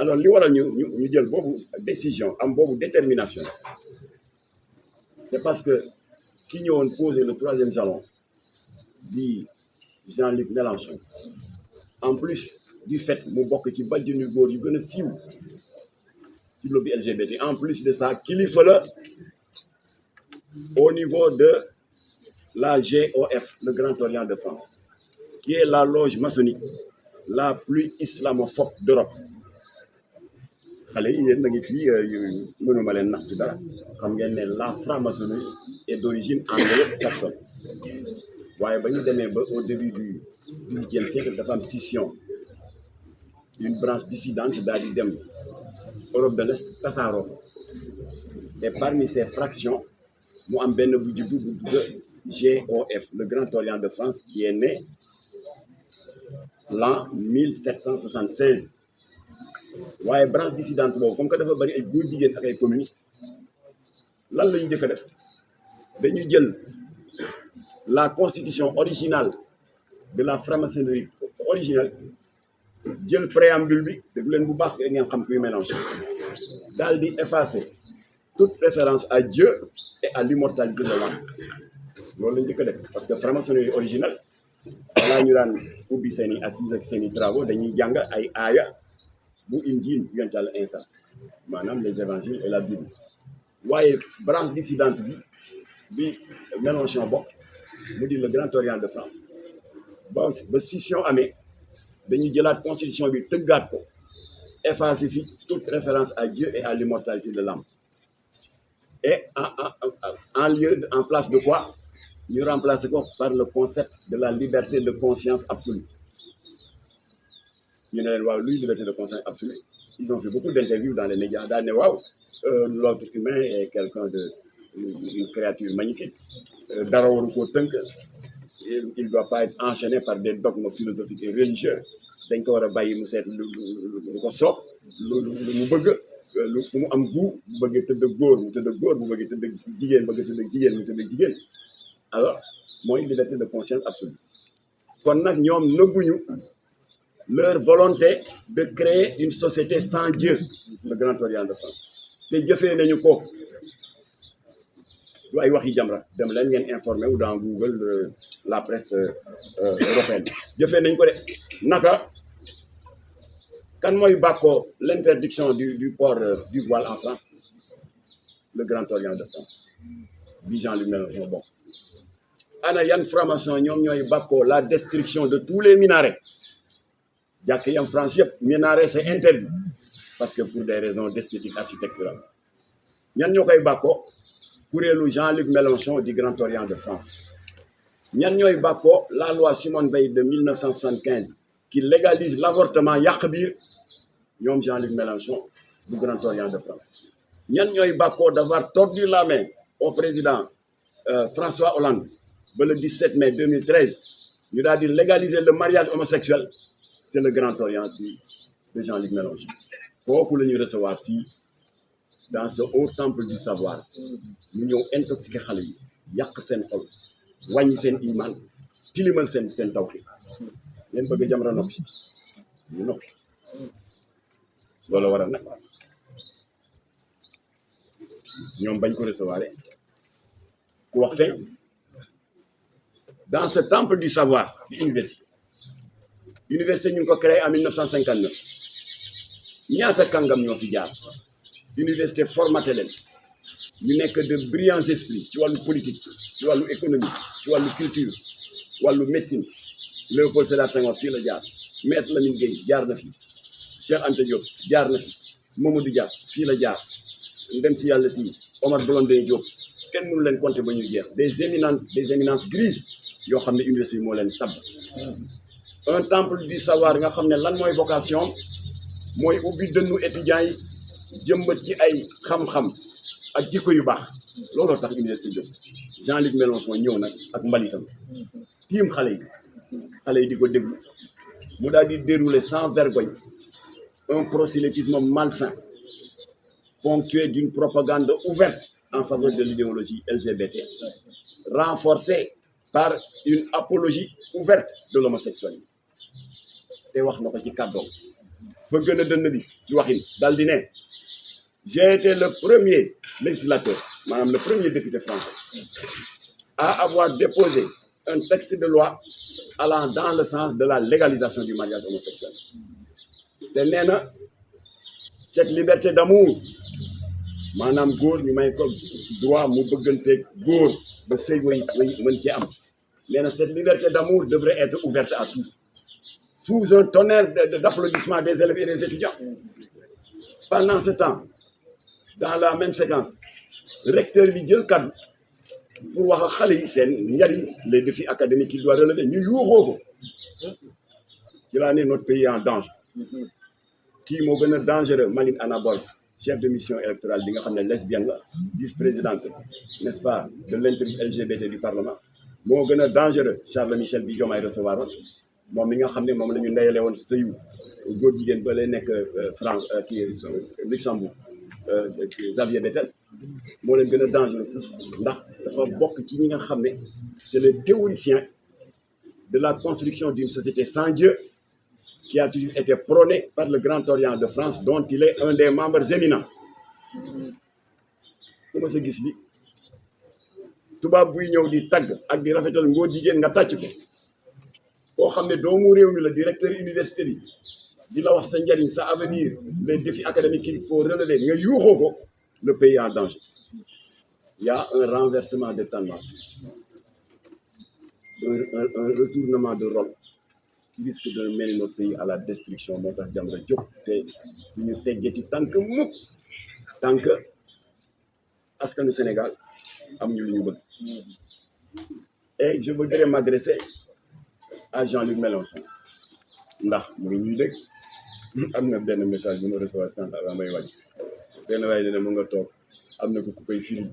alors li waral ñu jël boobu décision am boobu détermination c'est parce que ki ñëwoon poser le 3e jalon di Jean-Luc Mélenchon en plus du fait mu bokk ci bàjjenu góor yu gën a siiw ci lobby LGBT en plus de ça kilifa la au niveau de la GOF le Grand Orient de France qui est la loge maçonnique la plus islamophobe d'Europe xale yi yéen a ngi fii mënuma leen nax ci dara xam ngeen ne la franc-maçonnerie est d'origine anglo-saxonne waaye ba ñu demee ba au début du XVIIIe siècle dafa am scission une branche dissidente daal di dem Europe de l'Est tasaaroo et parmi ces fractions mu am benn bu juddu bu tudd GOF le Grand Orient de France qui est né l'an 1776 waaye branche dissidente boobu comme que dafa bari ay góor jigéen ak ay communistes lan la ñu njëkk a def dañuy jël la constitution originale de la franc-maçonnerie originale jël préambule bi dégg leen bu baax ngeen xam kuy mélange daal di effacer toute référence à Dieu et à l'immortalité de l'âme loolu la ñu njëkk a def parce que franc-maçonnerie originale balaa ñu daan ubbi seen i assises ak seen i travaux dañuy jàng ay aaya bu Injiil yonent Yàlla Iisaa maanaam les évangiles et la Bible waaye branche dissidente bi Mélenchon bokk mu di le Grand Orient de France ba scission amee dañuy jëlaat constitution bi tëggaat ko effacer si toute référence à Dieu et à l'immortalité de l'âme et en place de quoi ñu remplacer ko par le concept de la liberté de conscience absolue ñu ne leen waaw luy liberté de conscience absolue ils ont fait beaucoup d'interviews dans les médias daal ne waaw l'autre humain est quelqu'un de une créature magnifique dara waru koo tënk il doit pas être enchaîné par des dogmes philosophiques et religieux dañ ko war a bàyyi mu seet lu ko soob lu mu bëgg lu fu mu am goût bu bëggee tëdd góor mu tëdd góor bu bëggee tëdd jigéen bëgg tëdd jigéen mu tëdd jigéen alors mooy liberté de conscience absolue kon nag ñoom nëbbuñu leur volonté de créer une société sans Dieu le Grand Orient de France te jëfee nañu ko du ay waxi Jamra dem leen ngeen informé wu dans Google la presse européenne jëfee nañ ko de naka kan mooy bàkkoo l'interdiction du port du voile en France le Grand Orient de France bi Jean-Luc Mélenchon bon ana yan franc-maçon ñoom ñooy bàkkoo la destruction de tous les minarets jàkk yam France yëpp minaret c'est interdit parce que pour des raisons d'esthétique architecturale ñan ñoo koy bàkkoo kuréelu Jean-Luc Mélenchon du Grand Orient de France ñan ñooy bàkkoo la loi Simone Veil de 1975 qui légalise l'avortement yàq biir ñoom Jean-Luc Mélenchon du Grand Orient de France ñan ñooy bàkkoo d'avoir tordu la main au président François Hollande ba le 17 mai 2013 ñu daal di légaliser le mariage homosexuel c'est le Grand Orient de Jean-Luc Mélenchon kooku la ñuy recevoir fii dans ce haut temple du savoir ñu ñëw intoxiqué xale yi yàq seen xol wàññi seen iman tilimal seen tawxiid leen bëgg Jamra noppi ñu noppi loolu waral nag ñoom bañ ko recevoir ku wax feeñ dans ce temple du savoir di université ñu ngi ko créé en 1959 ñaata kàngam ñoo fi jaar université formaté leen ñu nekk de brillants esprits ci wàllu politique ci wàllu économie ci wàllu culture wàllu médecine Léopold Sédar Senghor fii la jaar Maître Lamine Gueye jaar na fi Cheikh Anta Diop jaar na fi Mamadou Dia fii la jaar ndem si yàlla si Omar Blondin Diop kenn mënu leen compter ba ñuy jeex des éminences grises yoo xam ne université bi moo leen tabb un temple du savoir nga xam ne lan mooy vocation mooy ubbi dënnu étudiants yi jëmbat ci ay xam-xam ak jikko yu baax looloo tax université jóg Jean-Luc Mélenchon ñëw nag ak mbalitam tiim xale yi di ko déglu mu daal di dérouler sans vergogne un prosélytisme malsain ponctué d'une propagande ouverte en faveur de l'idéologie LGBT renforcée par une apologie ouverte de l'homosexualité te wax na ko ci kàddoom bëgg na dënn bi ci waxin dal di ne j'ai été le premier législateur maanaam le premier député français à avoir déposé un texte de loi allant dans le sens de la légalisation du mariage homosexuel te nee na cette liberté d'amour maanaam góor ñu may ko droit mu bëggante góor ba sëy way mën cee am nee na cette liberté d'amour devrait être ouverte à tous sous un tonnerre d'applaudissements des élèves et des étudiants. Pendant ce temps, dans la même séquence, recteur bi jël kaddu pour wax ak xale yi seen njariñ les défis académiques qu'il doit relever ñu yuuxoo ko ci laa ne notre pays est en danger kii moo gën a dangereux Maline Anna Boy chef de mission électorale bi nga xam ne lesbienne la vice-présidente n'est-ce pas de l'intérim LGBT du Parlement moo gën a dangereux Charles Michel bi Diomaye recevoir woon moom mi nga xam ne moom la ñu ndeyale woon sëyu góor jigéen ba lay nekk France kii Luxembourg Xavier Bettel moo leen gën a dangereux ndax dafa bokk ci ñi nga xam ne c'est le théoricien de la construction d'une société sans Dieu qui a toujours été prôné par le Grand Orient de France dont il est un des membres éminents ku ma sa gis li tubaab buy ñëw di tagg ak di rafetal ngóor jigéen nga tàcc ko koo xam ne doomu réew mi la directeur université bi di la wax sa njariñ sa avenir les défis académiques qu'il faut relever nga yuuxoo ko le pays en danger il y a un renversement de tendance un retournement de rôle qui risque de mener notre pays à la destruction moo tax Jamra jóg te du ñu teggeti tànk mukk tànk askanu Sénégal amuñu lu ñu bëgg et je voudrais m'adresser à Jean-Luc Mélenchon ndax mu ngi ñuy dégg am na benn message bu ma recevoir sànq avant may wàcc benn waaye ne mu nga toog am na ko ku koy firi